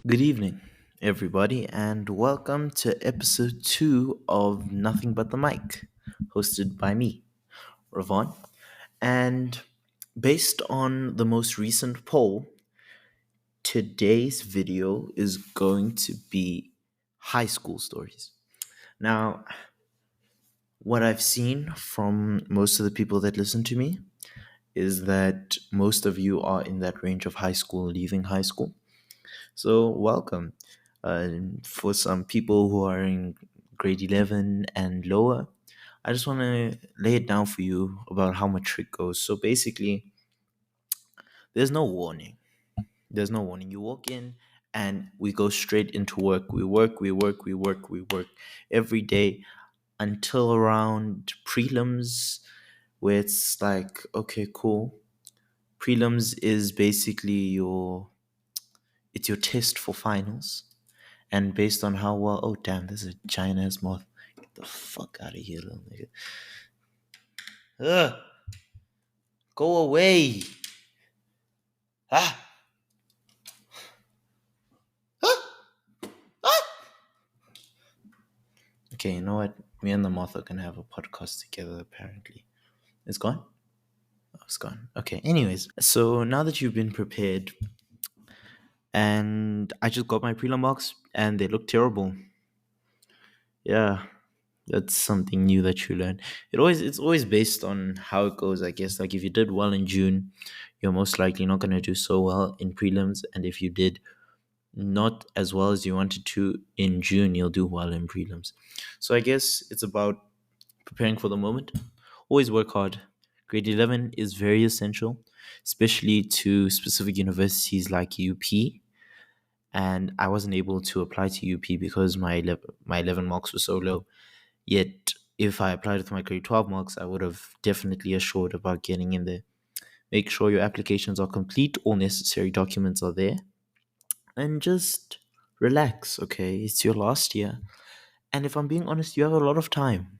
Good evening, everybody, and welcome to episode 2 of Nothing But the Mic, hosted by me, Ravon. And based on the most recent poll, today's video is going to be high school stories. Now, what I've seen from most of the people that listen to me is that most of you are in that range of high school, leaving high school. So, welcome. For some people who are in grade 11 and lower, I just want to lay it down for you about how my trick goes. So, basically, there's no warning. There's no warning. You walk in and we go straight into work. We work every day until around prelims, where it's like, okay, cool. Prelims is basically your test for finals. And based on how well, oh damn, there's a giant ass moth. Get the fuck out of here, little nigga. Ugh, go away. Ah, ah, ah. Okay, you know what? Me and the moth are gonna have a podcast together. Apparently, it's gone. Oh, it's gone. Okay. Anyways, so now that you've been prepared, and I just got my prelim box, and they look terrible. Yeah, that's something new that you learn. It's always based on how it goes, I guess. Like if you did well in June, you're most likely not gonna do so well in prelims, and if you did not as well as you wanted to in June, you'll do well in prelims. So I guess it's about preparing for the moment. Always work hard. Grade 11 is very essential, especially to specific universities like UP. And I wasn't able to apply to UP because my 11 marks were so low. Yet, if I applied with my grade 12 marks, I would have definitely assured about getting in there. Make sure your applications are complete, all necessary documents are there, and just relax, okay? It's your last year. And if I'm being honest, you have a lot of time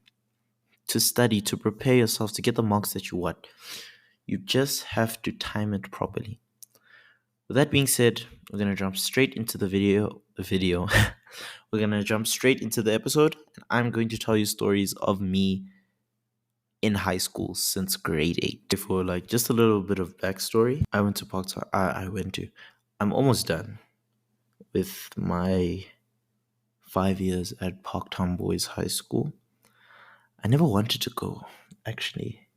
to study, to prepare yourself to get the marks that you want. You just have to time it properly. With that being said, we're gonna jump straight into the video. We're gonna jump straight into the episode, and I'm going to tell you stories of me in high school since grade 8. For like just a little bit of backstory, I went to Paak. I'm almost done with my 5 years at Parktown Boys High School. I never wanted to go, actually.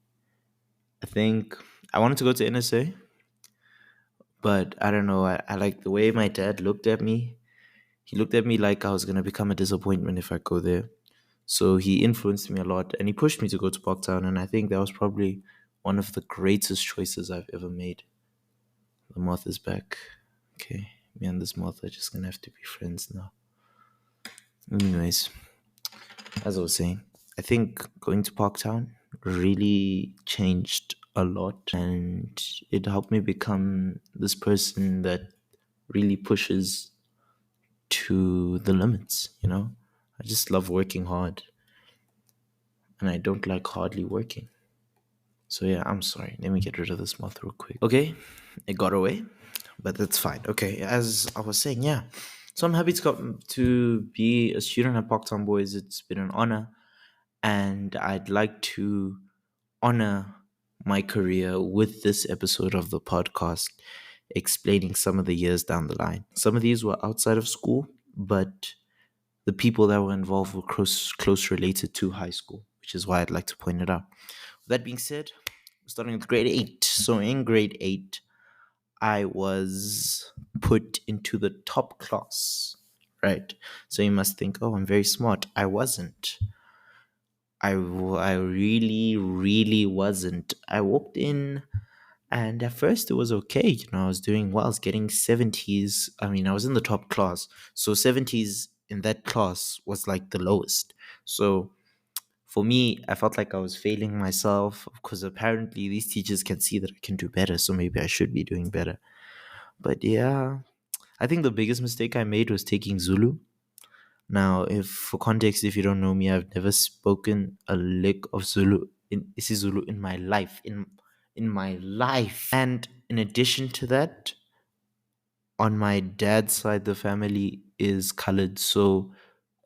I think I wanted to go to NSA, but I don't know. I like the way my dad looked at me. He looked at me like I was going to become a disappointment if I go there. So he influenced me a lot and he pushed me to go to Parktown. And I think that was probably one of the greatest choices I've ever made. The moth is back. Okay, me and this moth are just going to have to be friends now. Anyways, as I was saying, I think going to Parktown really changed a lot and it helped me become this person that really pushes to the limits, you know? I just love working hard and I don't like hardly working. So yeah, I'm sorry. Let me get rid of this moth real quick. Okay, it got away, but that's fine. Okay, as I was saying, yeah. So I'm happy to be a student at Parktown Boys. It's been an honor, and I'd like to honor my career with this episode of the podcast, explaining some of the years down the line. Some of these were outside of school, but the people that were involved were close related to high school, which is why I'd like to point it out. With that being said, starting with grade 8. So in grade 8, I was put into the top class, right? So you must think, oh, I'm very smart. I wasn't. I really, really wasn't. I walked in and at first it was okay. You know, I was doing well. I was getting 70s. I mean, I was in the top class. So 70s in that class was like the lowest. So for me, I felt like I was failing myself because apparently these teachers can see that I can do better. So maybe I should be doing better. But yeah, I think the biggest mistake I made was taking Zulu. Now, if for context, if you don't know me, I've never spoken a lick of Zulu in isiZulu in my life. In my life. And in addition to that, on my dad's side, the family is colored, so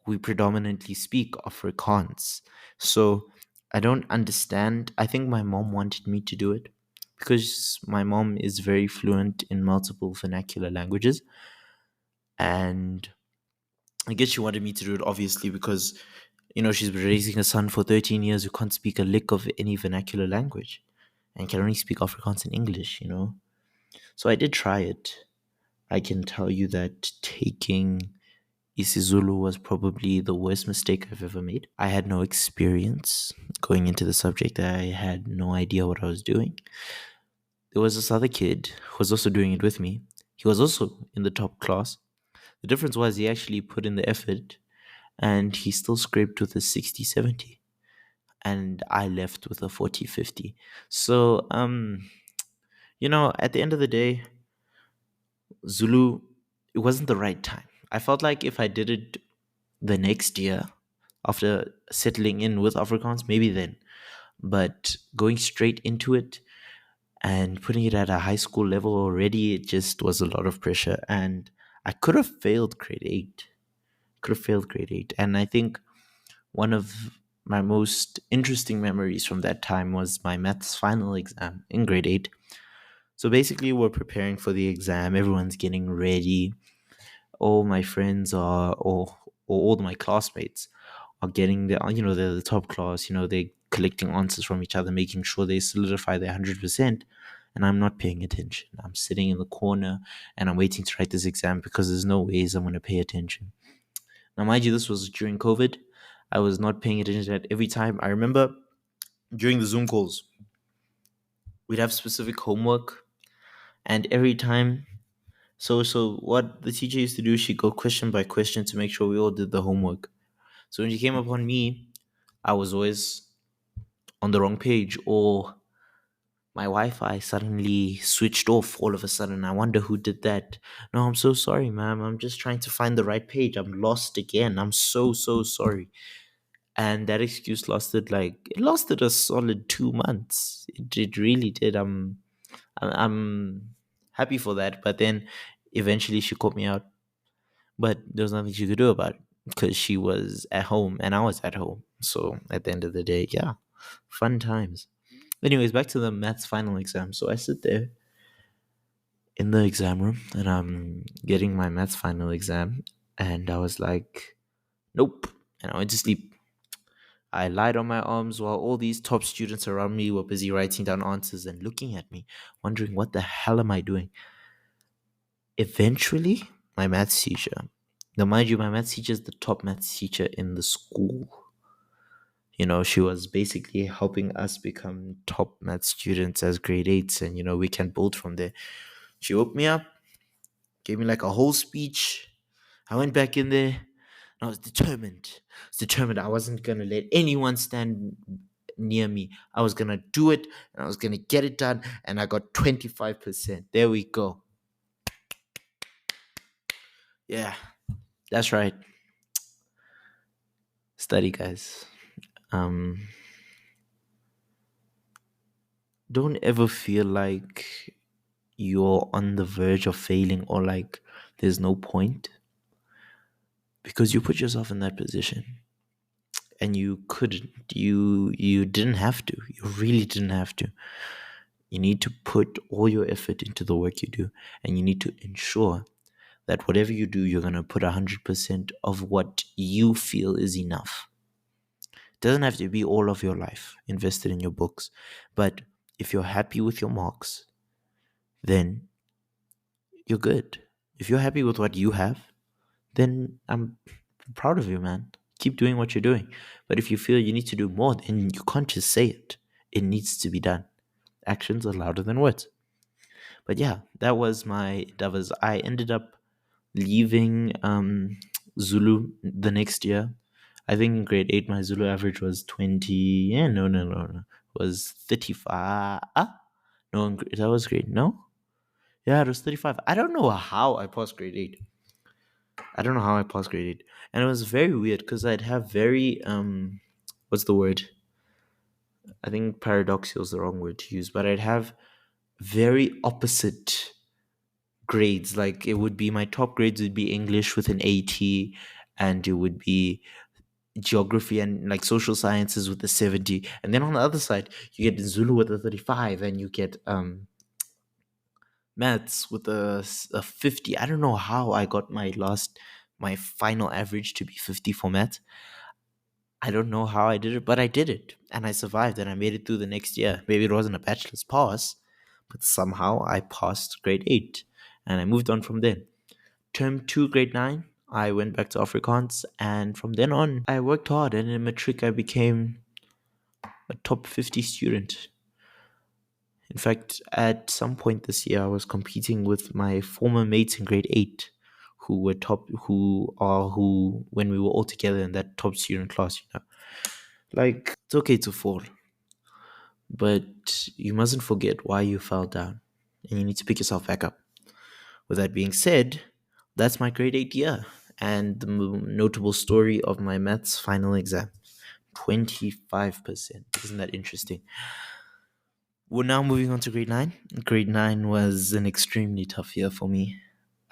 we predominantly speak Afrikaans. So I don't understand. I think my mom wanted me to do it because my mom is very fluent in multiple vernacular languages. And I guess she wanted me to do it, obviously, because, she's been raising a son for 13 years who can't speak a lick of any vernacular language and can only speak Afrikaans and English. So I did try it. I can tell you that taking isiZulu was probably the worst mistake I've ever made. I had no experience going into the subject. I had no idea what I was doing. There was this other kid who was also doing it with me. He was also in the top class. The difference was he actually put in the effort and he still scraped with a 60, 70. And I left with a 40, 50. So, at the end of the day, Zulu, it wasn't the right time. I felt like if I did it the next year after settling in with Afrikaans, maybe then. But going straight into it and putting it at a high school level already, it just was a lot of pressure. And I could have failed grade eight. Could have failed grade eight. And I think one of my most interesting memories from that time was my maths final exam in grade eight. So basically, we're preparing for the exam, everyone's getting ready. All my friends are, or all my classmates are getting they're the top class, they're collecting answers from each other, making sure they solidify their 100%. And I'm not paying attention. I'm sitting in the corner and I'm waiting to write this exam because there's no ways I'm going to pay attention. Now, mind you, this was during COVID. I was not paying attention at every time. I remember during the Zoom calls, we'd have specific homework, and every time, so what the teacher used to do, she'd go question by question to make sure we all did the homework. So when she came upon me, I was always on the wrong page, or my Wi-Fi suddenly switched off all of a sudden. I wonder who did that. No, I'm so sorry, ma'am. I'm just trying to find the right page. I'm lost again. I'm so sorry. And that excuse lasted a solid 2 months. It really did. I'm happy for that. But then eventually she caught me out. But there was nothing she could do about it because she was at home and I was at home. So at the end of the day, yeah, fun times. Anyways, back to the maths final exam. So I sit there in the exam room and I'm getting my maths final exam. And I was like, nope. And I went to sleep. I lied on my arms while all these top students around me were busy writing down answers and looking at me, wondering what the hell am I doing. Eventually, my maths teacher, now mind you, my maths teacher is the top maths teacher in the school. She was basically helping us become top math students as grade eights, and we can build from there. She woke me up, gave me like a whole speech. I went back in there, and I was determined. I wasn't gonna let anyone stand near me. I was gonna do it, and I was gonna get it done, and I got 25%. There we go. Yeah, that's right. Study, guys. Um, don't ever feel like you're on the verge of failing or like there's no point, because you put yourself in that position and you couldn't, you didn't have to, you really didn't have to. You need to put all your effort into the work you do, and you need to ensure that whatever you do, you're going to put 100% of what you feel is enough. It doesn't have to be all of your life invested in your books, but if you're happy with your marks, then you're good. If you're happy with what you have, then I'm proud of you, man. Keep doing what you're doing. But if you feel you need to do more, then you can't just say it. It needs to be done. Actions are louder than words. But yeah, I ended up leaving Zulu the next year. I think in grade 8 my Zulu average was 20. Yeah, no. Was 35. No, that was grade. No? Yeah, it was 35. I don't know how I passed grade 8. I don't know how I passed grade 8. And it was very weird because I'd have very what's the word? I think paradoxical is the wrong word to use, but I'd have very opposite grades. Like it would be my top grades would be English with an 80, and it would be geography and like social sciences with a 70. And then on the other side, you get Zulu with a 35, and you get maths with a 50. I don't know how I got my final average to be 50 for maths. I don't know how I did it, but I did it and I survived and I made it through the next year. Maybe it wasn't a bachelor's pass, but somehow I passed grade 8 and I moved on from there. Term 2, grade 9, I went back to Afrikaans, and from then on, I worked hard, and in matric, I became a top 50 student. In fact, at some point this year, I was competing with my former mates in grade 8 who when we were all together in that top student class, Like, it's okay to fall, but you mustn't forget why you fell down, and you need to pick yourself back up. With that being said, that's my grade 8 year, and the notable story of my maths final exam, 25%. Isn't that interesting? We're now moving on to grade 9. Grade 9 was an extremely tough year for me.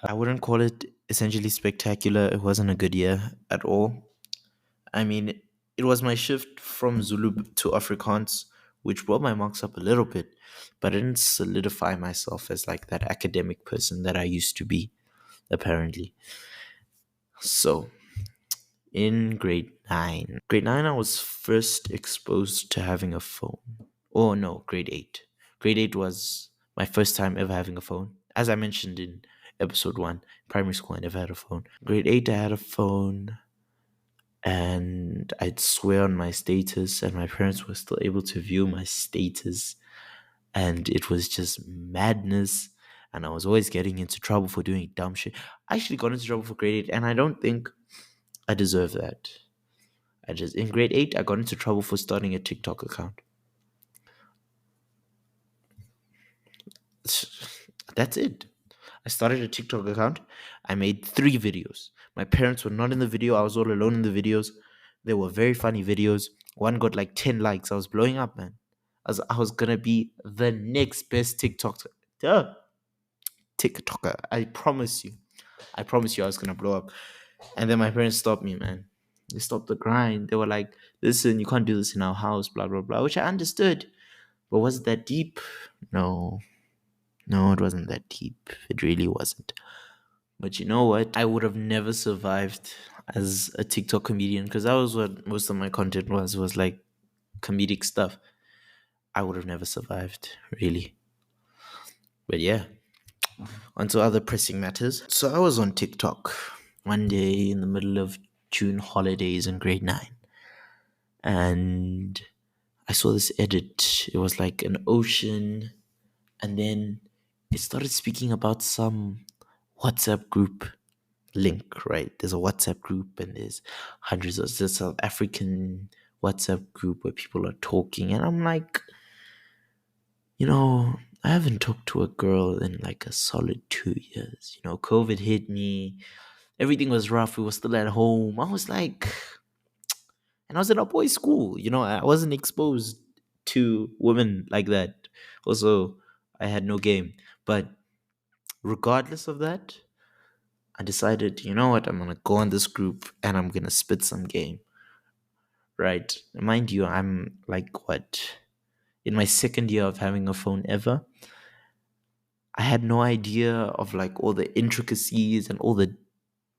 I wouldn't call it essentially spectacular. It wasn't a good year at all. I mean, it was my shift from Zulu to Afrikaans, which brought my marks up a little bit, but I didn't solidify myself as like that academic person that I used to be, apparently. So, in grade 9, I was first exposed to having a phone. Oh no, grade 8. Grade 8 was my first time ever having a phone. As I mentioned in episode 1, primary school, I never had a phone. Grade 8, I had a phone, and I'd swear on my status, and my parents were still able to view my status, and it was just madness. And I was always getting into trouble for doing dumb shit. I actually got into trouble for grade 8, and I don't think I deserve that. In grade 8, I got into trouble for starting a TikTok account. That's it. I started a TikTok account. I made 3 videos. My parents were not in the video. I was all alone in the videos. They were very funny videos. One got like 10 likes. I was blowing up, man. I was gonna be the next best TikToker. I promise you. I promise you I was gonna blow up. And then my parents stopped me, man. They stopped the grind. They were like, listen, you can't do this in our house, blah, blah, blah, which I understood. But was it that deep? No. No, it wasn't that deep. It really wasn't. But you know what? I would have never survived as a TikTok comedian, because that was what most of my content was like comedic stuff. I would have never survived, really. But yeah, on to other pressing matters. So I was on TikTok one day in the middle of June holidays in grade 9, and I saw this edit. It was like an ocean, and then it started speaking about some WhatsApp group link, right? There's a WhatsApp group, and there's hundreds of this South African WhatsApp group where people are talking, and I'm like, I haven't talked to a girl in like a solid 2 years. COVID hit me, everything was rough, we were still at home. I was like, and I was in a boys' school, I wasn't exposed to women like that. Also, I had no game. But regardless of that, I decided, you know what, I'm gonna go on this group and I'm gonna spit some game. Right? Mind you, I'm like what? In my second year of having a phone ever. I had no idea of like all the intricacies and all the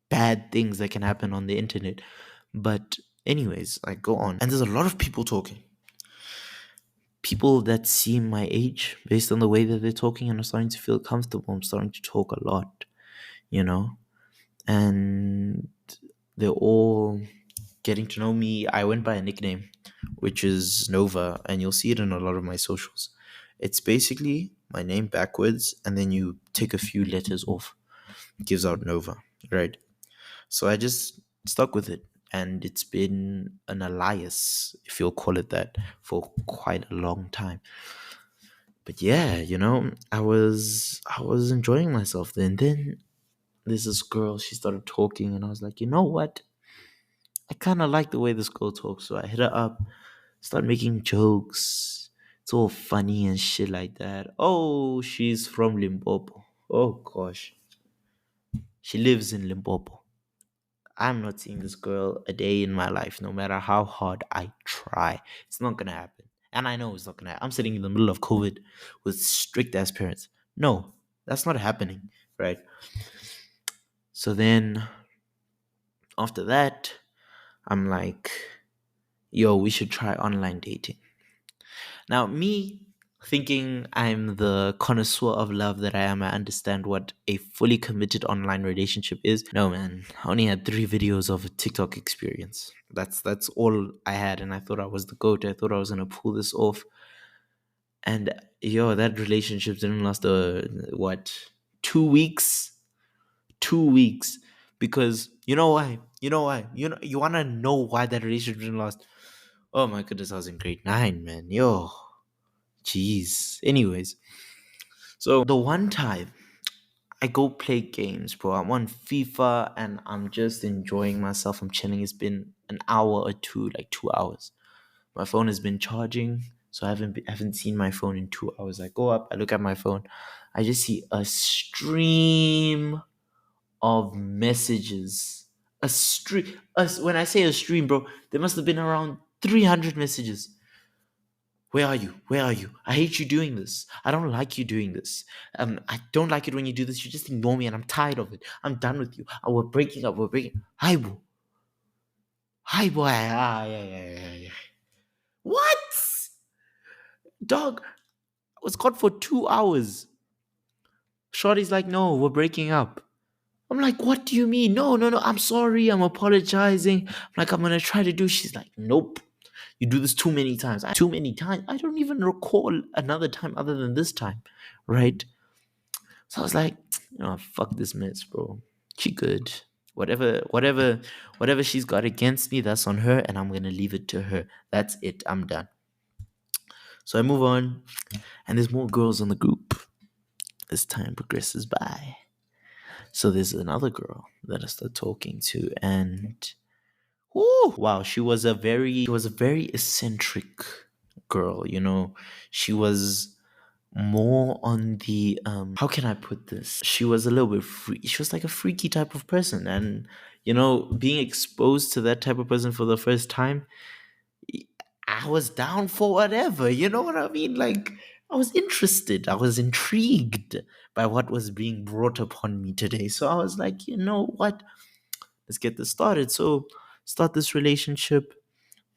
bad things that can happen on the internet. But anyways, I go on and there's a lot of people talking. People that seem my age based on the way that they're talking, and I'm starting to feel comfortable. I'm starting to talk a lot, you know? And they're all getting to know me. I went by a nickname, which is Nova, and you'll see it in a lot of my socials. It's basically my name backwards, and then you take a few letters off. It gives out Nova, right? So I just stuck with it, and it's been an alias, if you'll call it that, for quite a long time. But yeah, I was enjoying myself then. Then there's this girl, she started talking, and I was like, you know what? I kind of like the way this girl talks, so I hit her up, start making jokes. It's all funny and shit like that. Oh, she's from Limpopo. Oh gosh, she lives in Limpopo. I'm not seeing this girl a day in my life, no matter how hard I try. It's not gonna happen. And I know it's not gonna happen. I'm sitting in the middle of COVID with strict ass parents. No, that's not happening, right? So then after that, I'm like, yo, we should try online dating. Now, me thinking I'm the connoisseur of love that I am, I understand what a fully committed online relationship is. No, man, I only had 3 videos of a TikTok experience. That's all I had, and I thought I was the goat. I thought I was gonna pull this off, and yo, that relationship didn't last. What, 2 weeks? 2 weeks, because you know why? You know why? You wanna know why that relationship didn't last? Oh my goodness, I was in grade 9, man. Yo, jeez. Anyways, so the one time I go play games, bro, I'm on FIFA and I'm just enjoying myself. I'm chilling. It's been an hour or two, like 2 hours. My phone has been charging, so I haven't seen my phone in 2 hours. I go up, I look at my phone, I just see a stream of messages. A stream. When I say a stream, bro, there must have been around 300 messages. Where are you? Where are you? I hate you doing this. I don't like you doing this. I don't like it when you do this. You just ignore me, and I'm tired of it. I'm done with you. We're breaking up. We're breaking. Hi, bro. Hi, boy. Ah, yeah, yeah, yeah, yeah. What? Dog, I was caught for 2 hours. Shorty's like, no, we're breaking up. I'm like, what do you mean? No, no, no. I'm sorry. I'm apologizing. I'm like, I'm gonna try to do. She's like, nope. You do this too many times. Too many times. I don't even recall another time other than this time, right? So I was like, fuck this miss, bro. She good. Whatever she's got against me, that's on her, and I'm gonna leave it to her. That's it. I'm done. So I move on, and there's more girls on the group. As time progresses by, so there's another girl that I start talking to, and wow, she was a very eccentric girl. She was more on the how can I put this? She was a little bit free. She was like a freaky type of person, and being exposed to that type of person for the first time, I was down for whatever. You know what I mean? Like, I was interested. I was intrigued by what was being brought upon me today. So I was like, you know what? Let's get this started. So start this relationship,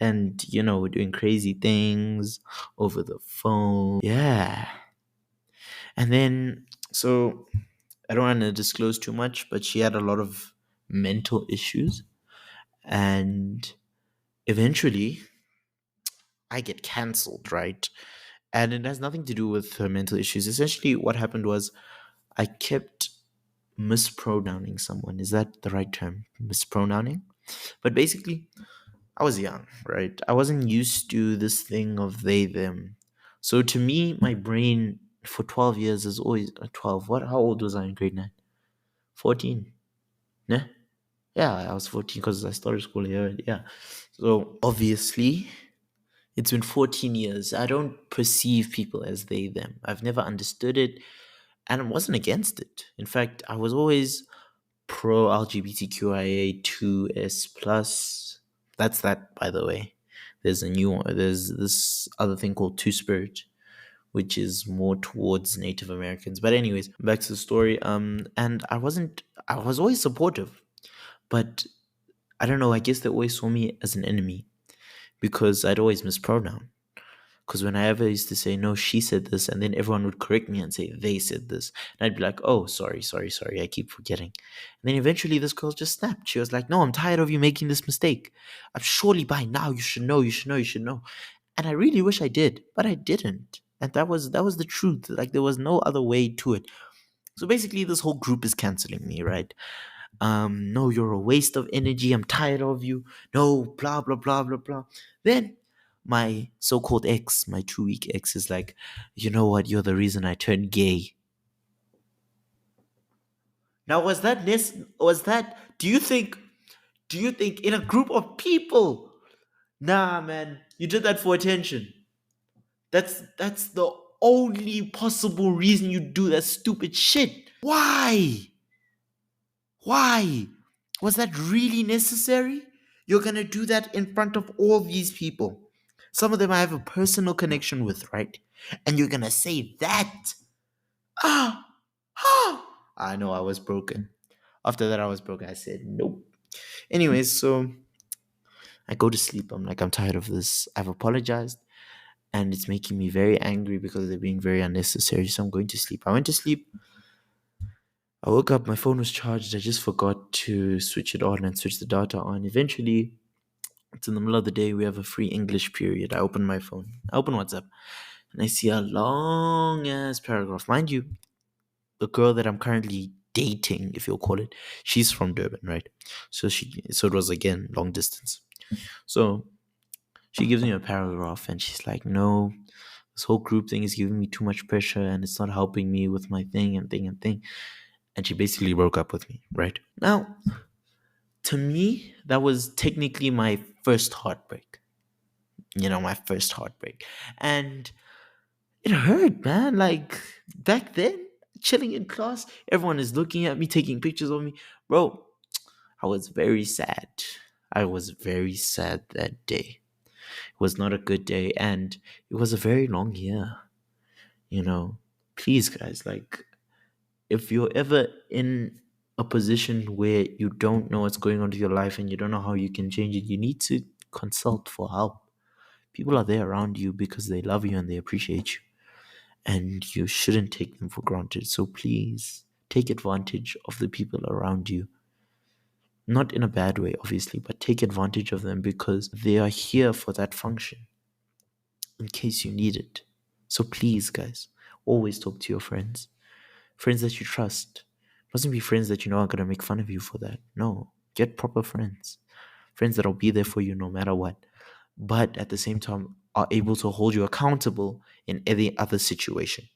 and we're doing crazy things over the phone. Yeah. And then, so I don't want to disclose too much, but she had a lot of mental issues. And eventually, I get cancelled, right? And it has nothing to do with her mental issues. Essentially, what happened was I kept mispronouncing someone. Is that the right term? Mispronouncing? But basically, I was young, right? I wasn't used to this thing of they, them. So to me, my brain for 12 years is always 12. What? How old was I in grade 9? 14. Yeah. Yeah, I was 14 because I started school here. Yeah. So obviously, it's been 14 years. I don't perceive people as they, them. I've never understood it, and I wasn't against it. In fact, I was always pro LGBTQIA2S plus. That's that, by the way. There's a new one. There's this other thing called Two Spirit, which is more towards Native Americans. But anyways, back to the story. And I wasn't. I was always supportive, but I don't know. I guess they always saw me as an enemy because I'd always mispronoun. Because when I ever used to say, no, she said this, and then everyone would correct me and say, they said this. And I'd be like, oh, sorry, sorry, sorry. I keep forgetting. And then eventually this girl just snapped. She was like, no, I'm tired of you making this mistake. I'm surely by now you should know, you should know, you should know. And I really wish I did, but I didn't. And that was the truth. Like, there was no other way to it. So basically, this whole group is canceling me, right? No, you're a waste of energy. I'm tired of you. No, blah, blah, blah, blah, blah. Then my so-called ex, my 2 week ex, is like, you know what? You're the reason I turned gay. Now, do you think in a group of people? Nah, man, you did that for attention. That's the only possible reason you do that stupid shit. Why? Why? Was that really necessary? You're gonna do that in front of all these people. Some of them I have a personal connection with, right? And you're gonna say that. Ah, ah. I know I was broken. After that, I was broken. I said, nope. Anyways, so I go to sleep. I'm like, I'm tired of this. I've apologized and it's making me very angry because they're being very unnecessary. So I'm going to sleep. I went to sleep. I woke up, my phone was charged. I just forgot to switch it on and switch the data on. Eventually, it's in the middle of the day. We have a free English period. I open my phone, I open WhatsApp, and I see a long ass paragraph. Mind you, the girl that I'm currently dating, if you'll call it, she's from Durban, right? So it was again long distance. So she gives me a paragraph and she's like, no, this whole group thing is giving me too much pressure and it's not helping me with my thing and thing and thing. And she basically broke up with me, right? Now, to me, that was technically my first heartbreak. My first heartbreak. And it hurt, man. Like back then, chilling in class, everyone is looking at me, taking pictures of me. Bro, I was very sad. I was very sad that day. It was not a good day. And it was a very long year. You know, please, guys, like, if you're ever in a position where you don't know what's going on with your life and you don't know how you can change it, you need to consult for help. People are there around you because they love you and they appreciate you. And you shouldn't take them for granted. So please take advantage of the people around you. Not in a bad way, obviously, but take advantage of them because they are here for that function in case you need it. So please, guys, always talk to your friends. Friends that you trust. Mustn't be friends that you know are gonna make fun of you for that. No. Get proper friends. Friends that'll be there for you no matter what. But at the same time are able to hold you accountable in any other situation.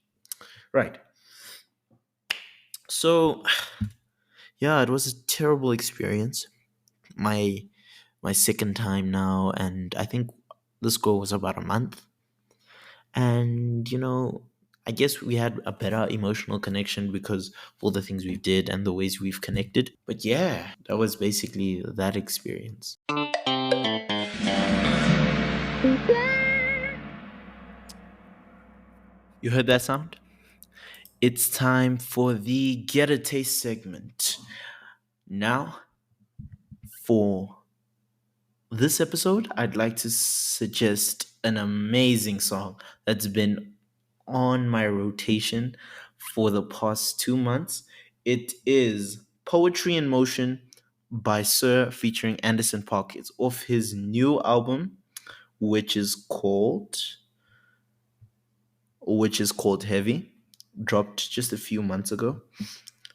Right. So yeah, it was a terrible experience. My my second time now, and I think this goal was about a month. And I guess we had a better emotional connection because of all the things we did and the ways we've connected. But yeah, that was basically that experience. You heard that sound? It's time for the Get a Taste segment. Now, for this episode, I'd like to suggest an amazing song that's been on my rotation for the past 2 months. It is Poetry in Motion by Sir featuring Anderson Paak. It's off his new album, which is called Heavy. Dropped just a few months ago.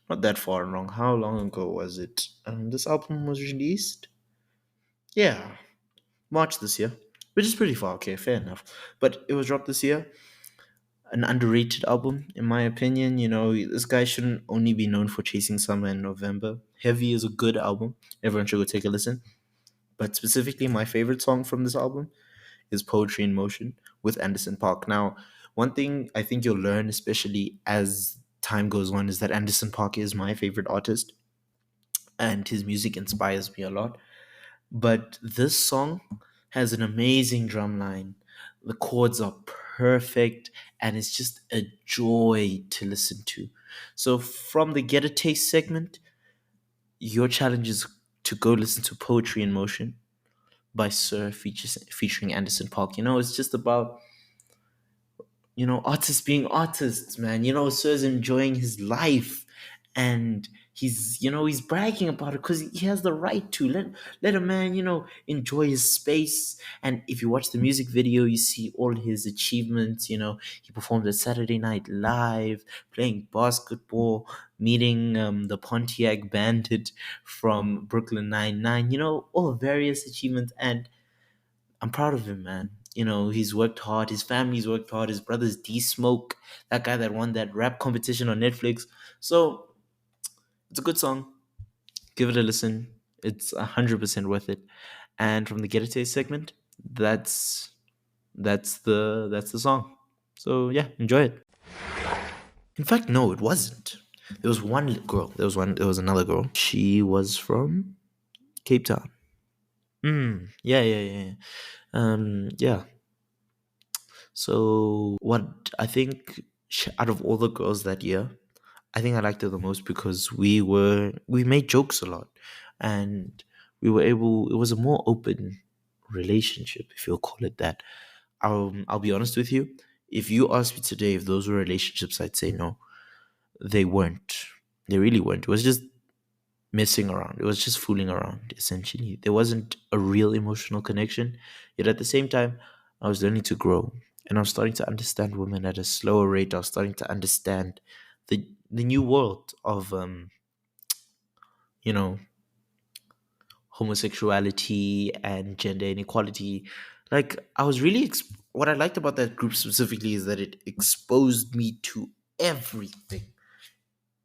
Not that far wrong. How long ago was it? This album was released? Yeah, March this year, which is pretty far. Okay, fair enough. But it was dropped this year. An underrated album, in my opinion. This guy shouldn't only be known for Chasing Summer in November. Heavy is a good album. Everyone should go take a listen. But specifically, my favorite song from this album is Poetry in Motion with Anderson Park. Now, one thing I think you'll learn, especially as time goes on, is that Anderson Park is my favorite artist and his music inspires me a lot. But this song has an amazing drum line. The chords are perfect and it's just a joy to listen to. So, from the Get a Taste segment, your challenge is to go listen to Poetry in Motion by Sir featuring Anderson Park. It's just about artists being artists, man. Sir's enjoying his life and he's bragging about it because he has the right to. Let a man, enjoy his space. And if you watch the music video, you see all his achievements. He performed at Saturday Night Live, playing basketball, meeting the Pontiac Bandit from Brooklyn Nine-Nine, all various achievements. And I'm proud of him, man. He's worked hard. His family's worked hard. His brother's D Smoke, that guy that won that rap competition on Netflix. So it's a good song. Give it a listen. It's 100% worth it. And from the Get a Taste segment, that's the song. So yeah, enjoy it. In fact, no, it wasn't. There was one girl. There was another girl. She was from Cape Town. Yeah, yeah, yeah, yeah. Yeah. So what I think out of all the girls that year, I think I liked her the most because we made jokes a lot, and we were able. It was a more open relationship, if you'll call it that. I'll be honest with you. If you ask me today if those were relationships, I'd say no. They weren't. They really weren't. It was just messing around. It was just fooling around, essentially. There wasn't a real emotional connection. Yet at the same time, I was learning to grow. And I was starting to understand women at a slower rate. I was starting to understand the new world of you know, homosexuality and gender inequality. Like I was really what I liked about that group specifically is that it exposed me to everything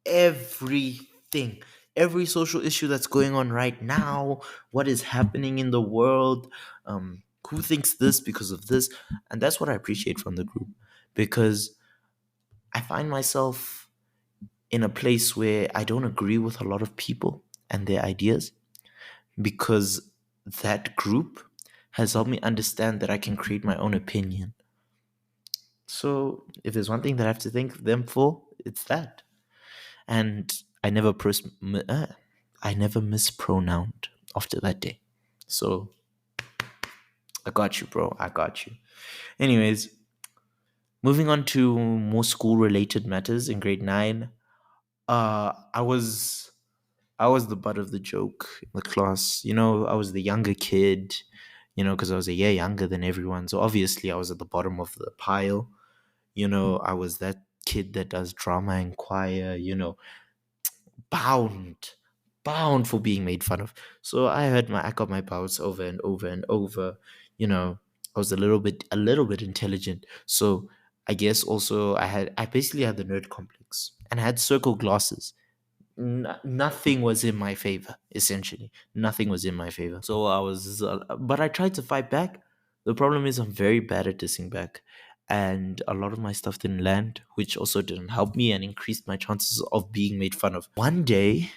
everything, every social issue that's going on right now, what is happening in the world, who thinks this because of this. And that's what I appreciate from the group because I find myself in a place where I don't agree with a lot of people and their ideas because that group has helped me understand that I can create my own opinion. So if there's one thing that I have to thank them for, it's that. And I never mispronounced after that day. So I got you, bro. I got you. Anyways, moving on to more school related matters in grade 9. I was the butt of the joke in the class. I was the younger kid, because I was a year younger than everyone. So obviously I was at the bottom of the pile. I was that kid that does drama and choir, bound, bound for being made fun of. So I got my bouts over and over and over. I was a little bit intelligent. So I guess also I basically had the nerd complex and I had circle glasses. Nothing was in my favor, essentially. Nothing was in my favor. So but I tried to fight back. The problem is I'm very bad at dissing back. And a lot of my stuff didn't land, which also didn't help me and increased my chances of being made fun of. One day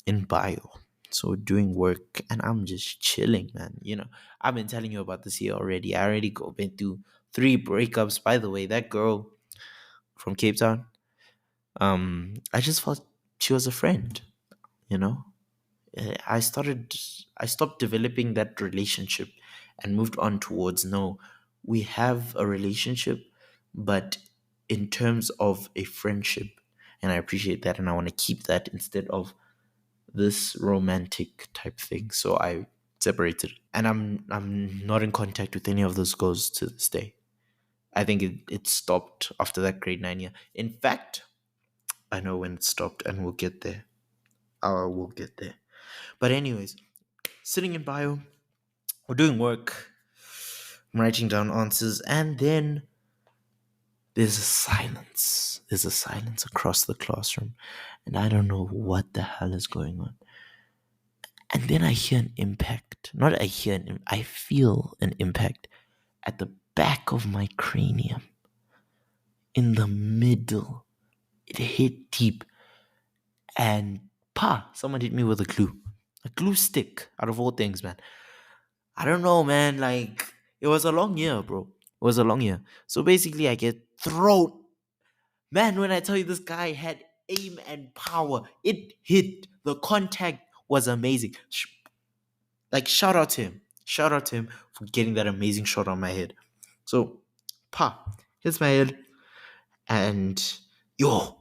in bio, so doing work, and I'm just chilling, man. I've been telling you about this here already. I already been through 3 breakups. By the way, that girl from Cape Town, I just felt she was a friend, you know I stopped developing that relationship and moved on towards, no, we have a relationship, but in terms of a friendship. And I appreciate that and I want to keep that instead of this romantic type thing. So I separated and I'm not in contact with any of those girls to this day. I think it stopped after that grade 9 year. In fact, I know when it stopped and we'll get there. We'll get there. But anyways, sitting in bio, we're doing work, I'm writing down answers, and then there's a silence. There's a silence across the classroom, and I don't know what the hell is going on. And then I hear an impact. Not I hear I feel an impact at the back of my cranium, in the middle. It hit deep, and someone hit me with a glue stick. Out of all things, man. I don't know, man. Like, it was a long year, bro. It was a long year. So basically, I get thrown. Man, when I tell you this guy had aim and power, it hit. The contact was amazing. Like, shout out to him. Shout out to him for getting that amazing shot on my head. So, hits my head. And, yo,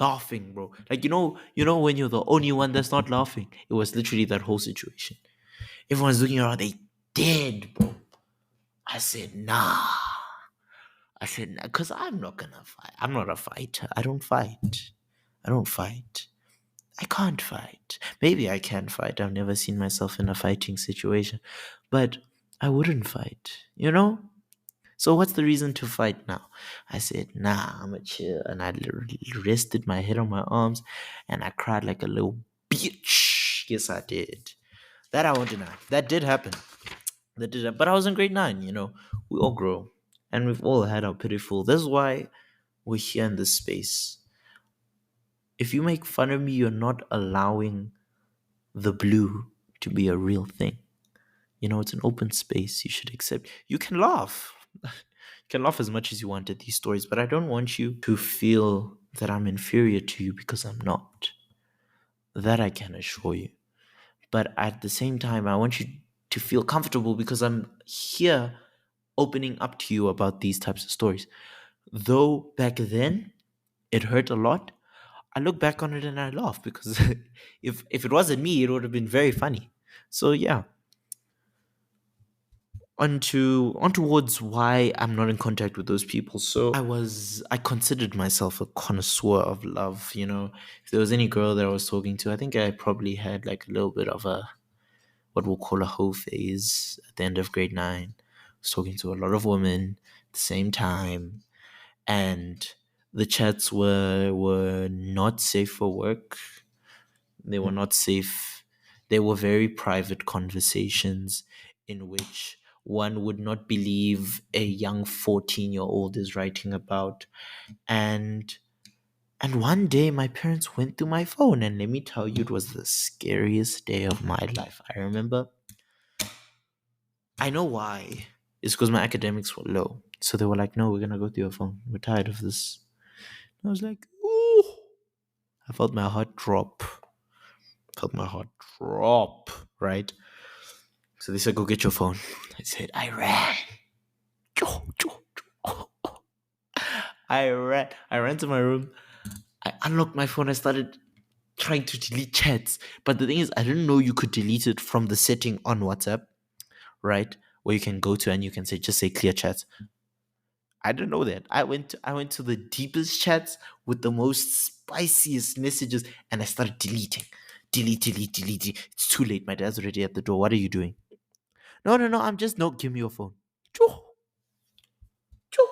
laughing, bro. Like, when you're the only one that's not laughing. It was literally that whole situation. Everyone's looking around. They dead, bro. I said, nah. I said, nah, because I'm not gonna fight. I'm not a fighter. I don't fight. I don't fight. I can't fight. Maybe I can fight. I've never seen myself in a fighting situation. But I wouldn't fight. So what's the reason to fight now? I said, nah, I'm a chill. And I literally rested my head on my arms and I cried like a little bitch. Yes, I did. That I won't deny. That did happen. But I was in grade 9. We all grow. And we've all had our pitiful. That's why we're here in this space. If you make fun of me, you're not allowing the blue to be a real thing. You know, it's an open space. You should accept. You can laugh. You can laugh as much as you want at these stories, but I don't want you to feel that I'm inferior to you because I'm not. That I can assure you. But at the same time, I want you to feel comfortable because I'm here opening up to you about these types of stories. Though back then it hurt a lot, I look back on it and I laugh because if it wasn't me, it would have been very funny. So yeah, on towards why I'm not in contact with those people. So I considered myself a connoisseur of love. You know, if there was any girl that I was talking to, I think I probably had like a little bit of a what we'll call a hoe phase at the end of grade 9. I was talking to a lot of women at the same time, and the chats were not safe for work. They were not safe. They were very private conversations in which one would not believe a young 14-year-old is writing about. And and one day my parents went through my phone, and let me tell you, it was the scariest day of my life. I remember, I know why. It's because my academics were low. So they were like, no, we're gonna go through your phone. We're tired of this. And I was like, ooh. I felt my heart drop. Felt my heart drop, right? So they said, go get your phone. I said, I ran. Choo, choo, choo. I ran. I ran to my room. I unlocked my phone. I started trying to delete chats. But the thing is, I didn't know you could delete it from the setting on WhatsApp, right? Where you can go to and you can say, just say clear chats. I didn't know that. I went to the deepest chats with the most spiciest messages and I started deleting. Delete, delete, delete, delete. It's too late. My dad's already at the door. What are you doing? No, no, no. I'm just no. Give me your phone. Choo, choo,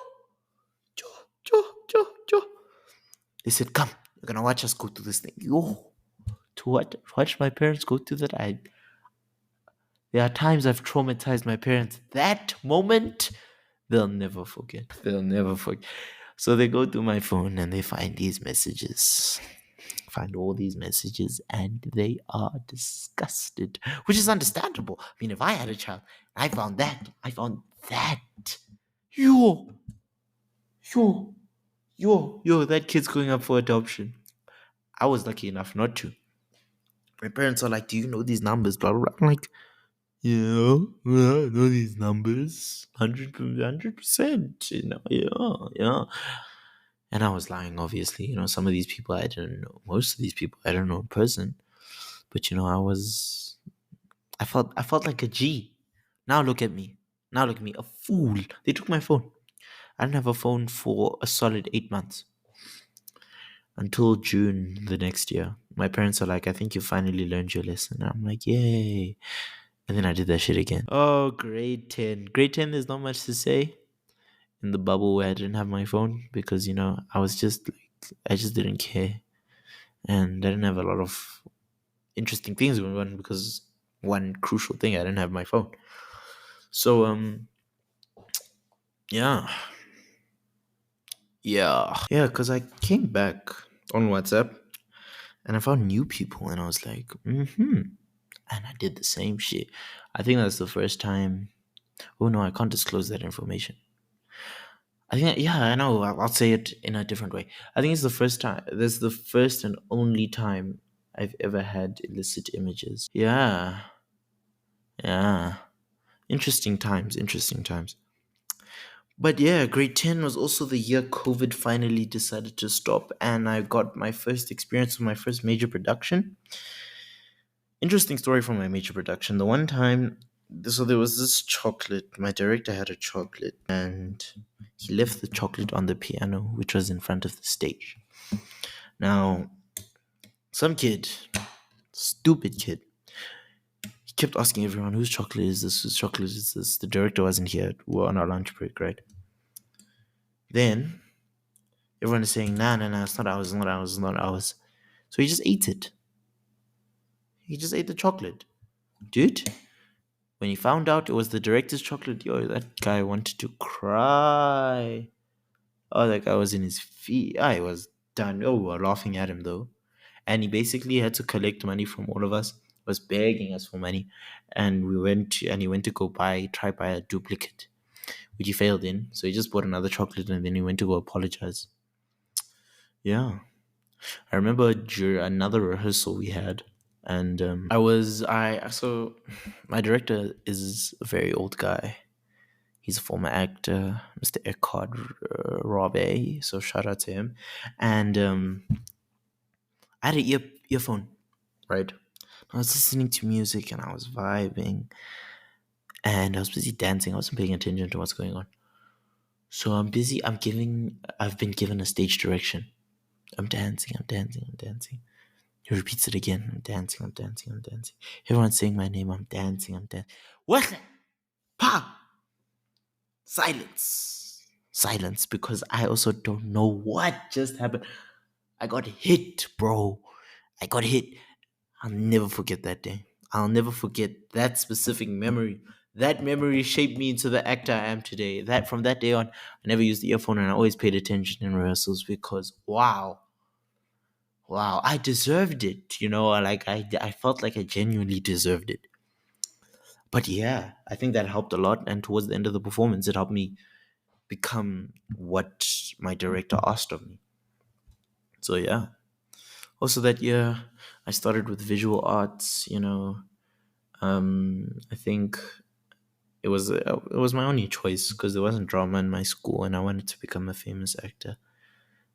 choo, choo, choo, choo. They said, "Come, you're gonna watch us go through this thing." Yo, to what? Watch my parents go through that. There are times I've traumatized my parents. That moment, they'll never forget. They'll never forget. So they go through my phone and they find these messages. Find all these messages and they are disgusted, which is understandable. I mean, if I had a child, I found that. I found that. Yo, yo, yo, that kid's going up for adoption. I was lucky enough not to. My parents are like, do you know these numbers? Blah, blah, blah. I'm like, yeah, I know these numbers. 100%, you know, yeah, yeah. And I was lying, obviously. You know, some of these people I didn't know. Most of these people I don't know in person. But you know, I felt like a G. Now look at me. Now look at me, a fool. They took my phone. I didn't have a phone for a solid 8 months until June the next year. My parents are like, I think you finally learned your lesson. And I'm like, yay. And then I did that shit again. Oh, grade 10. Grade 10, there's not much to say in the bubble where I didn't have my phone because, you know, I just didn't care. And I didn't have a lot of interesting things going on because one crucial thing, I didn't have my phone. So, yeah. Yeah, because I came back on WhatsApp and I found new people and I was like, and I did the same shit. I think that's the first time. Oh no, I can't disclose that information. I think, yeah, I know. I'll say it in a different way. I think it's the first time. This is the first and only time I've ever had illicit images. Yeah, yeah. Interesting times, interesting times. But yeah, grade 10 was also the year COVID finally decided to stop, and I got my first experience with my first major production. Interesting story from my major production. The one time, so there was this chocolate. My director had a chocolate, and he left the chocolate on the piano, which was in front of the stage. Now, some kid, stupid kid, he kept asking everyone, whose chocolate is this? Whose chocolate is this? The director wasn't here. We were on our lunch break, right? Then everyone is saying, nah, nah, nah, it's not ours, it's not ours, it's not ours. So he just ate it. He just ate the chocolate. Dude, When he found out it was the director's chocolate, yo, that guy wanted to cry. Oh, that guy was in his feet. I was done. Oh, we were laughing at him though. And he basically had to collect money from all of us, was begging us for money. And he went to try buy a duplicate, which he failed in. So he just bought another chocolate and then he went to go apologize. Yeah. I remember during another rehearsal we had, and so my director is a very old guy. He's a former actor, Mr. Eckhard Robe. So shout out to him. And I had an earphone, right? I was listening to music and I was vibing, and I was busy dancing. I wasn't paying attention to what's going on. So I'm busy. I've been given a stage direction. I'm dancing. I'm dancing. I'm dancing. He repeats it again. I'm dancing, I'm dancing, I'm dancing. Everyone's saying my name. I'm dancing, I'm dancing. What? Paak! Silence. Silence, because I also don't know what just happened. I got hit, bro. I got hit. I'll never forget that day. I'll never forget that specific memory. That memory shaped me into the actor I am today. That from that day on, I never used the earphone and I always paid attention in rehearsals because wow, I deserved it. Like I felt like I genuinely deserved it. But yeah, I think that helped a lot. And towards the end of the performance, it helped me become what my director asked of me. So yeah. Also that year, I started with visual arts. I think it was my only choice because there wasn't drama in my school, and I wanted to become a famous actor.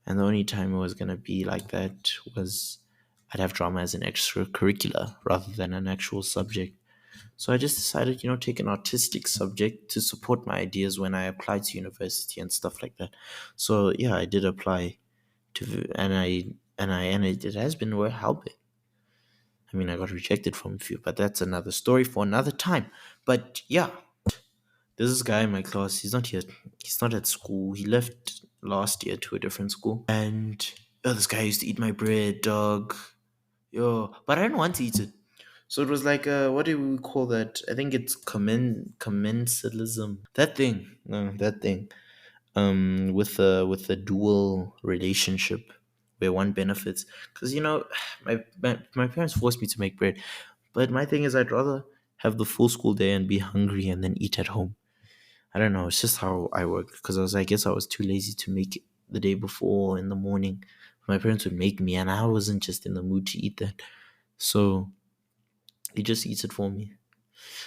And the only time it was gonna be like that was I'd have drama as an extracurricular rather than an actual subject. So I just decided, take an artistic subject to support my ideas when I applied to university and stuff like that. So yeah, I did apply to, and it has been worth helping. I mean, I got rejected from a few, but that's another story for another time. But yeah, there's this guy in my class. He's not here. He's not at school. He left last year to a different school. And this guy used to eat my bread, dog. Yo, but I didn't want to eat it. So it was like, what do we call that? I think it's commensalism. That thing, no, that thing. With the dual relationship, where one benefits, because my parents forced me to make bread, but my thing is I'd rather have the full school day and be hungry and then eat at home. I don't know. It's just how I work. Because I guess I was too lazy to make it the day before in the morning. My parents would make me, and I wasn't just in the mood to eat that. So he just eats it for me.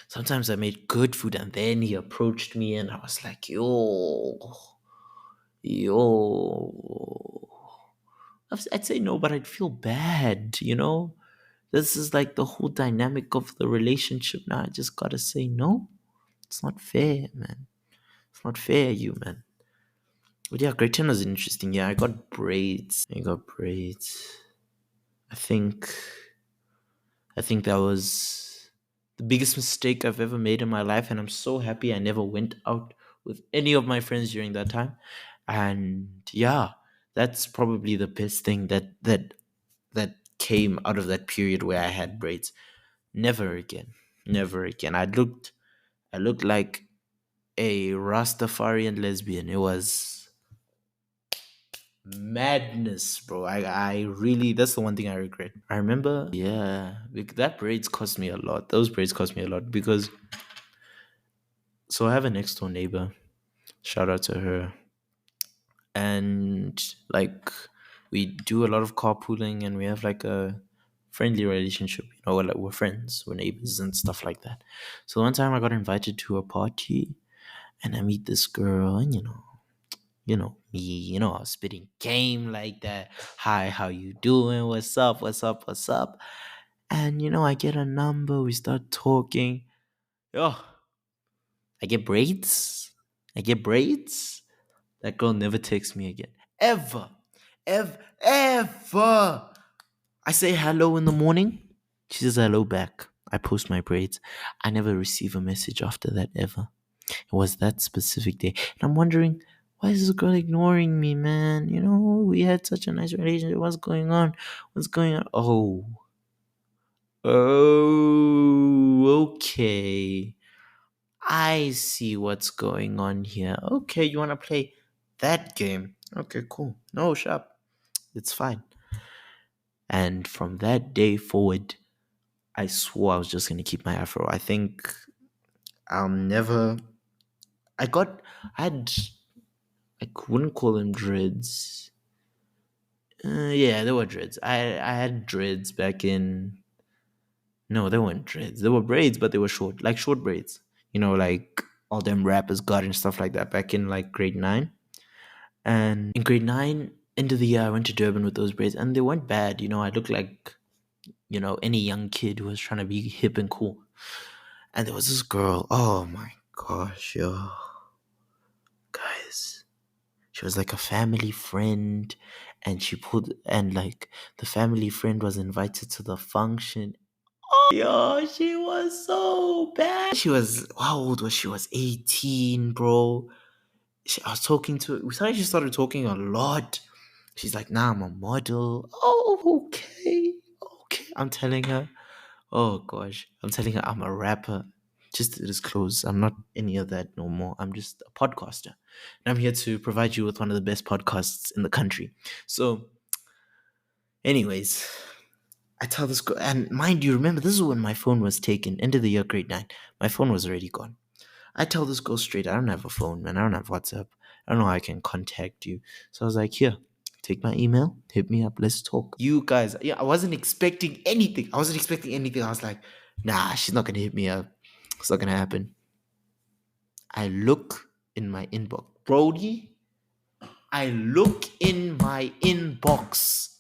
Sometimes I made good food, and then he approached me, and I was like, yo. I'd say no, but I'd feel bad, This is like the whole dynamic of the relationship now. I just gotta say no. It's not fair, man. It's not fair, you, man. But yeah, grade 10 was interesting. Yeah, I got braids. I think I think that was the biggest mistake I've ever made in my life, and I'm so happy I never went out with any of my friends during that time. And yeah, that's probably the best thing that came out of that period where I had braids. Never again. Never again. I looked like a Rastafarian lesbian. It was madness, bro. I really, that's the one thing I regret. I remember, yeah, that braids cost me a lot. Those braids cost me a lot because, so I have a next door neighbor. Shout out to her. And like, we do a lot of carpooling and we have like a friendly relationship. We're friends, we're neighbors and stuff like that. So one time I got invited to a party and I meet this girl, and me, I was spitting game like that. Hi, how you doing? What's up? What's up? What's up? And I get a number, we start talking. Yo, I get braids. I get braids. That girl never texts me again. Ever. Ever. Ever. I say hello in the morning. She says hello back. I post my braids. I never receive a message after that ever. It was that specific day. And I'm wondering, why is this girl ignoring me, man? We had such a nice relationship. What's going on? What's going on? Oh, okay. I see what's going on here. Okay, you want to play that game? Okay, cool. No, sharp. It's fine. And from that day forward, I swore I was just gonna keep my afro. I think I'll never. I got. I had. I wouldn't call them dreads. Yeah, they were dreads. I had dreads back in. No, they weren't dreads. They were braids, but they were short, like short braids. Like all them rappers got and stuff like that back in like grade 9. And in grade 9, end of the year, I went to Durban with those braids, and they weren't bad. I looked like any young kid who was trying to be hip and cool. And there was this girl. Oh my gosh, yo, guys. She was like a family friend, and like the family friend was invited to the function. Yo, she was so bad. How old was she? She was 18, bro. I was talking to her. She started talking a lot. She's like, nah, I'm a model. Oh, okay. Okay. I'm telling her, oh gosh. I'm telling her I'm a rapper. Just to disclose, I'm not any of that no more. I'm just a podcaster. And I'm here to provide you with one of the best podcasts in the country. So, anyways, I tell this girl, and mind you, remember, this is when my phone was taken, end of the year, grade 9. My phone was already gone. I tell this girl straight, I don't have a phone, man. I don't have WhatsApp. I don't know how I can contact you. So I was like, here, take my email, hit me up, let's talk. You guys, yeah, I wasn't expecting anything. I wasn't expecting anything. I was like, nah, she's not going to hit me up. It's not going to happen. I look in my inbox. Brody, I look in my inbox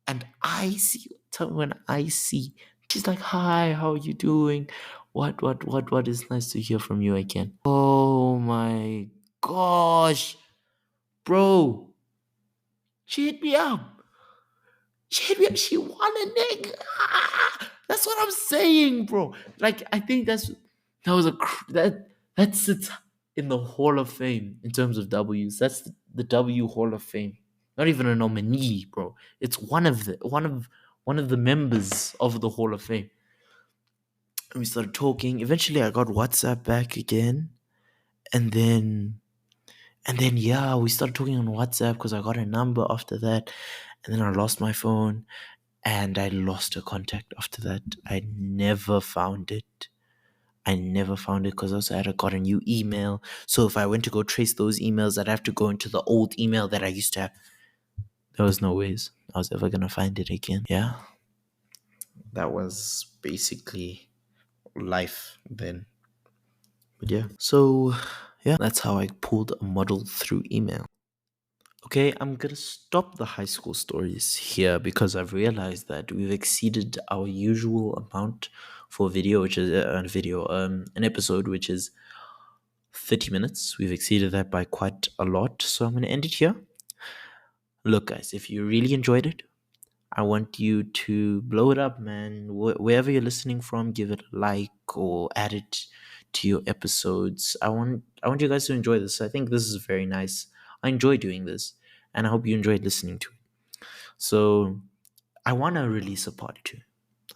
and I see, tell me when I see, she's like, hi, how are you doing? What is nice to hear from you again. Oh my gosh, bro, she hit me up. She hit me up. She won a nigga. That's what I'm saying, bro. Like, I think that was that sits in the Hall of Fame in terms of W's. That's the W Hall of Fame. Not even a nominee, bro. It's one of the members of the Hall of Fame. And we started talking. Eventually, I got WhatsApp back again, and then yeah, we started talking on WhatsApp because I got a number after that, and then I lost my phone, and I lost her contact after that. I never found it. Because also I had got a new email. So if I went to go trace those emails, I'd have to go into the old email that I used to have. There was no ways I was ever gonna find it again. Yeah, that was basically life then. But yeah, so yeah, that's how I pulled a model through email. Okay, I'm gonna stop the high school stories here because I've realized that we've exceeded our usual amount for video, which is an episode, which is 30 minutes. We've exceeded that by quite a lot, so I'm gonna end it here. Look, guys, if you really enjoyed it, I want you to blow it up, man. Wherever you're listening from, give it a like or add it to your episodes. I want you guys to enjoy this. I think this is very nice. I enjoy doing this, and I hope you enjoyed listening to it. So I want to release a part 2.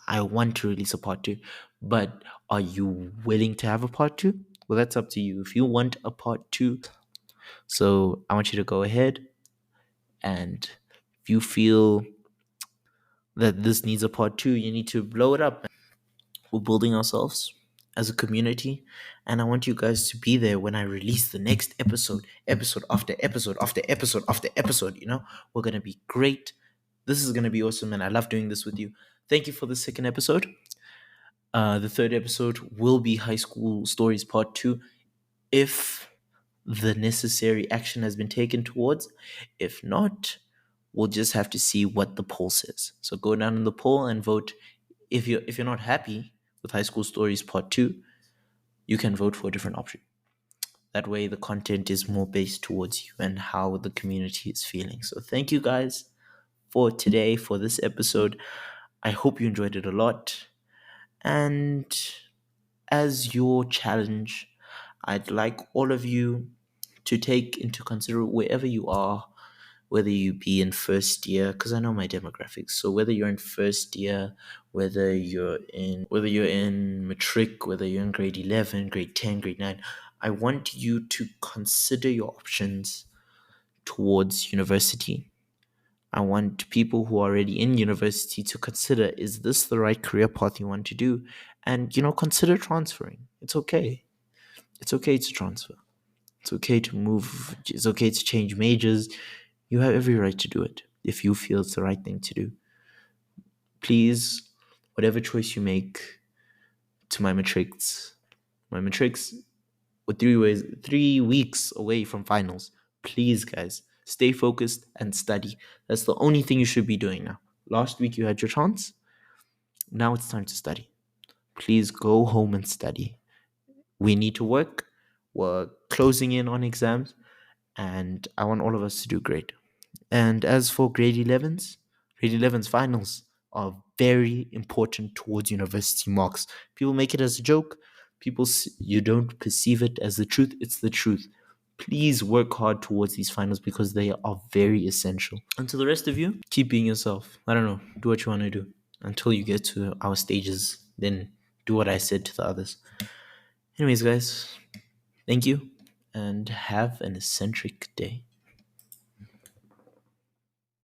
I want to release a part 2, but are you willing to have a part 2? Well, that's up to you. If you want a part 2, so I want you to go ahead, and if you feel that this needs a part 2, you need to blow it up. We're building ourselves as a community, and I want you guys to be there when I release the next episode after episode after episode after episode. We're gonna be great. This is gonna be awesome, and I love doing this with you. Thank you for the second episode. The third episode will be High School Stories Part 2 if the necessary action has been taken towards. If not, we'll just have to see what the poll says. So go down in the poll and vote. If you're not happy with High School Stories Part 2, you can vote for a different option. That way the content is more based towards you and how the community is feeling. So thank you guys for today, for this episode. I hope you enjoyed it a lot. And as your challenge, I'd like all of you to take into consideration wherever you are, whether you be in first year, because I know my demographics. So whether you're in first year, whether you're in matric, whether you're in grade 11, grade 10, grade 9, I want you to consider your options towards university. I want people who are already in university to consider, is this the right career path you want to do? And consider transferring. It's okay. It's okay to transfer. It's okay to move. It's okay to change majors. You have every right to do it if you feel it's the right thing to do. Please, whatever choice you make, to my matrics with 3 weeks away from finals. Please, guys, stay focused and study. That's the only thing you should be doing now. Last week you had your chance. Now it's time to study. Please go home and study. We need to work. We're closing in on exams, and I want all of us to do great. And as for grade 11's finals are very important towards university marks. People make it as a joke. You don't perceive it as the truth. It's the truth. Please work hard towards these finals because they are very essential. And to the rest of you, keep being yourself. I don't know. Do what you want to do until you get to our stages. Then do what I said to the others. Anyways, guys, thank you and have an eccentric day.